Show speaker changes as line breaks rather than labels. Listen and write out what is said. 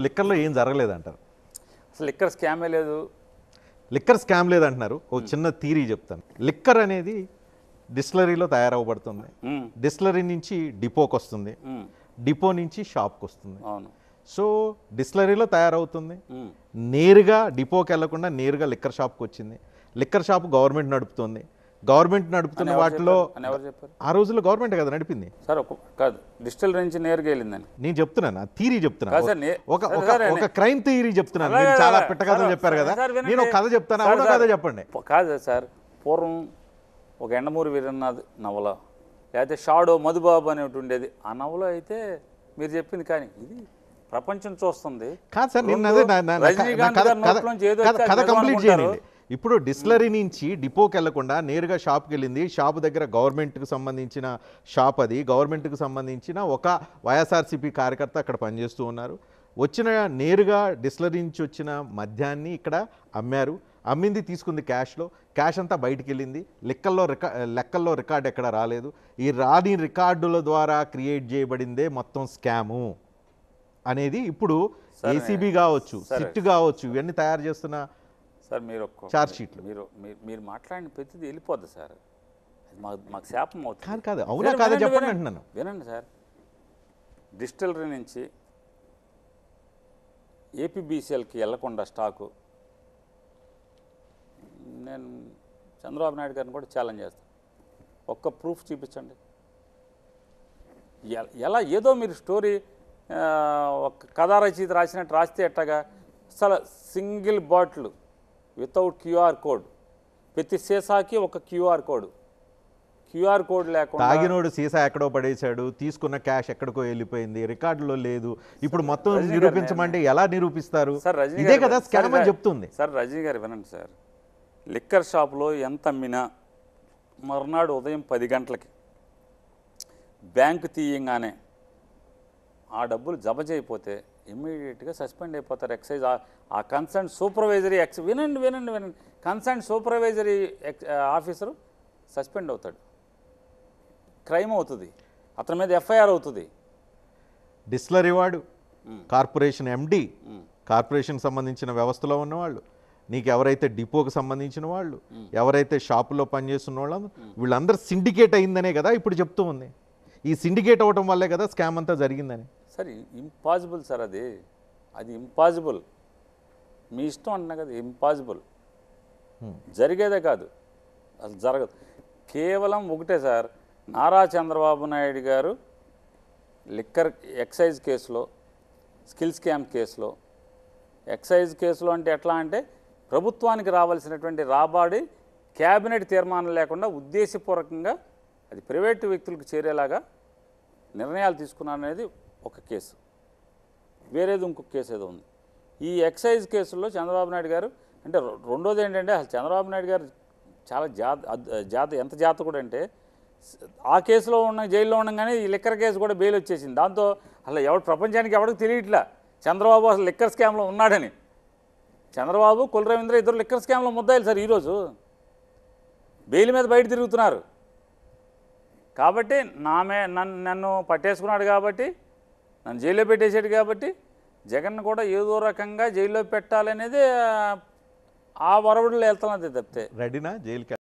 లిక్కర్‌లో ఏం జరగలేదంటారు.
అసలు లిక్కర్ స్కామే లేదు.
లిక్కర్ స్కామ్ లేదంటున్నారు. ఒక చిన్న థియరీ చెప్తాను. లిక్కర్ అనేది డిస్టిలరీలో తయారవ్వబడుతుంది. డిస్టిలరీ నుంచి డిపోకి వస్తుంది. డిపో నుంచి షాప్కి వస్తుంది.
అవును.
సో డిస్టిలరీలో తయారవుతుంది. నేరుగా డిపోకి వెళ్లకుండా నేరుగా లిక్కర్ షాప్కి వచ్చింది. లిక్కర్ షాప్ గవర్నమెంట్ నడుపుతుంది. గవర్నమెంట్ నడుపుతున్న వాటిలో ఆ రోజుల్లో గవర్నమెంట్ కదా నడిపింది.
సార్ కాదు, డిస్టిలరీ నుంచి నేరుగా వెళ్ళిందని
నేను చెప్తున్నాను, థియరీ చెప్తున్నాను. ఒక క్రైమ్ థియరీ చెప్తున్నాను. మీరు చాలా పిట్ట కథలు చెప్పారు కదా, నేను ఒక కథ చెప్తాను. అవునా కథ చెప్పండి.
కాదు సార్, పూర్వం ఒక ఎండమూరి వీరన్నాథ్ నవల, లేకపోతే షాడో మధుబాబు అనేటి ఉండేది. ఆ నవల అయితే మీరు చెప్పింది, కానీ ఇది ప్రపంచం చూస్తుంది.
కాదు సార్, నేను కథ కంప్లీట్ చేయండి. ఇప్పుడు డిస్టిలరీ నుంచి డిపోకి వెళ్లకుండా నేరుగా షాప్కి వెళ్ళింది. షాప్ దగ్గర గవర్నమెంట్కి సంబంధించిన షాప్, అది గవర్నమెంట్కి సంబంధించిన ఒక వైఎస్ఆర్సీపీ కార్యకర్త అక్కడ పనిచేస్తూ ఉన్నారు. వచ్చిన నేరుగా డిస్టిలరీ నుంచి వచ్చిన మద్యాన్ని ఇక్కడ అమ్మారు. అమ్మింది తీసుకుంది క్యాష్లో. క్యాష్ అంతా బయటికి వెళ్ళింది. లెక్కల్లో రికార్డు ఎక్కడ రాలేదు. ఈ రాని రికార్డుల ద్వారా క్రియేట్ చేయబడిందే మొత్తం స్కాము అనేది ఇప్పుడు ఏసీబీ కావచ్చు, సిట్ కావచ్చు, ఇవన్నీ తయారు చేస్తున్న
సార్ మీరు
చార్జ్ షీట్లు.
మీరు మాట్లాడిన ప్రతిదీ వెళ్ళిపోద్ది సార్. మాకు శాపం అవుతుంది.
కాదు అవునా కాదా చెప్పండి అంటున్నాను.
వినండి సార్, డిస్టిలరీ నుంచి ఏపీబీసీఎల్కి వెళ్లకుండా స్టాకు, నేను చంద్రబాబు నాయుడు గారిని కూడా ఛాలెంజ్ చేస్తాను. ఒక్క ప్రూఫ్ చూపించండి. ఎలా ఏదో మీరు స్టోరీ ఒక కథా రచయిత రాసినట్టు రాస్తే ఎట్టగా, అసలు single bottle without QR code, ప్రతి సీసాకి ఒక క్యూఆర్ కోడ్ లేకుండా
తాగినోడు సీసా ఎక్కడో పడేశాడు, తీసుకున్న క్యాష్ ఎక్కడికో వెళ్ళిపోయింది, రికార్డులో లేదు. ఇప్పుడు మొత్తం నిరూపించమంటే ఎలా నిరూపిస్తారు? ఇదే కదా స్కామ్ అని చెప్తుంది.
సార్ రజనీ గారు వినండి సార్, లిక్కర్ షాప్లో ఎంత అమ్మినా మర్నాడు ఉదయం 10 గంటలకి బ్యాంకు తీయంగానే ఆ డబ్బులు జమ చేయకపోతే ఇమ్మీడియట్గా సస్పెండ్ అయిపోతారు ఎక్సైజ్. ఆ కన్సర్న్ సూపర్వైజరీ వినండి కన్సర్న్ సూపర్వైజరీ ఆఫీసరు సస్పెండ్ అవుతాడు. క్రైమ్ అవుతుంది, అతని మీద ఎఫ్ఐఆర్ అవుతుంది.
డిస్టిలరీ వాడు, కార్పొరేషన్ ఎండి, కార్పొరేషన్ సంబంధించిన వ్యవస్థలో ఉన్నవాళ్ళు, నీకు ఎవరైతే డిపోకి సంబంధించిన వాళ్ళు, ఎవరైతే షాపులో పనిచేస్తున్న వాళ్ళు, వీళ్ళందరూ సిండికేట్ అయిందనే కదా ఇప్పుడు చెప్తూ ఉంది. ఈ సిండికేట్ అవ్వటం వల్లే కదా స్కామ్ అంతా జరిగిందని.
సరే ఇంపాసిబుల్ సార్, అది ఇంపాసిబుల్. మీ ఇష్టం అంటున్నా కదా, ఇంపాసిబుల్. జరిగేదే కాదు, అసలు జరగదు. కేవలం ఒకటే సార్, నారా చంద్రబాబు నాయుడు గారు లిక్కర్ ఎక్సైజ్ కేసులో, స్కిల్ స్కామ్ కేసులో, ఎక్సైజ్ కేసులో అంటే ఎట్లా అంటే ప్రభుత్వానికి రావాల్సినటువంటి రాబడి క్యాబినెట్ తీర్మానం లేకుండా ఉద్దేశపూర్వకంగా అది ప్రైవేటు వ్యక్తులకు చేరేలాగా నిర్ణయాలు తీసుకున్నారనేది ఒక కేసు. వేరేది ఇంకొక కేసు ఏదో ఉంది. ఈ ఎక్సైజ్ కేసుల్లో చంద్రబాబు నాయుడు గారు అంటే రెండోది ఏంటంటే, అసలు చంద్రబాబు నాయుడు గారు చాలా ఎంత జాతకుడు అంటే, ఆ కేసులో ఉన్న జైల్లో ఉండగానే ఈ లిక్కర్ కేసు కూడా బెయిల్ వచ్చేసింది. దాంతో అసలు ప్రపంచానికి ఎవరికి తెలియట్లా చంద్రబాబు అసలు లిక్కర్ స్కామ్లో ఉన్నాడని. చంద్రబాబు, కుల రవీంద్ర ఇద్దరు లిక్కర్ స్కామ్లో ముద్దాయిలు సార్. ఈరోజు బెయిల్ మీద బయట తిరుగుతున్నారు. కాబట్టి నన్ను పట్టేసుకున్నాడు కాబట్టి, నన్ను జైల్లో పెట్టేసాడు కాబట్టి, జగన్ కూడా ఏదో రకంగా జైల్లో పెట్టాలనేది ఆ వరవడిలో వెళ్తున్నది తప్పితే
రెడీనా జైలుకి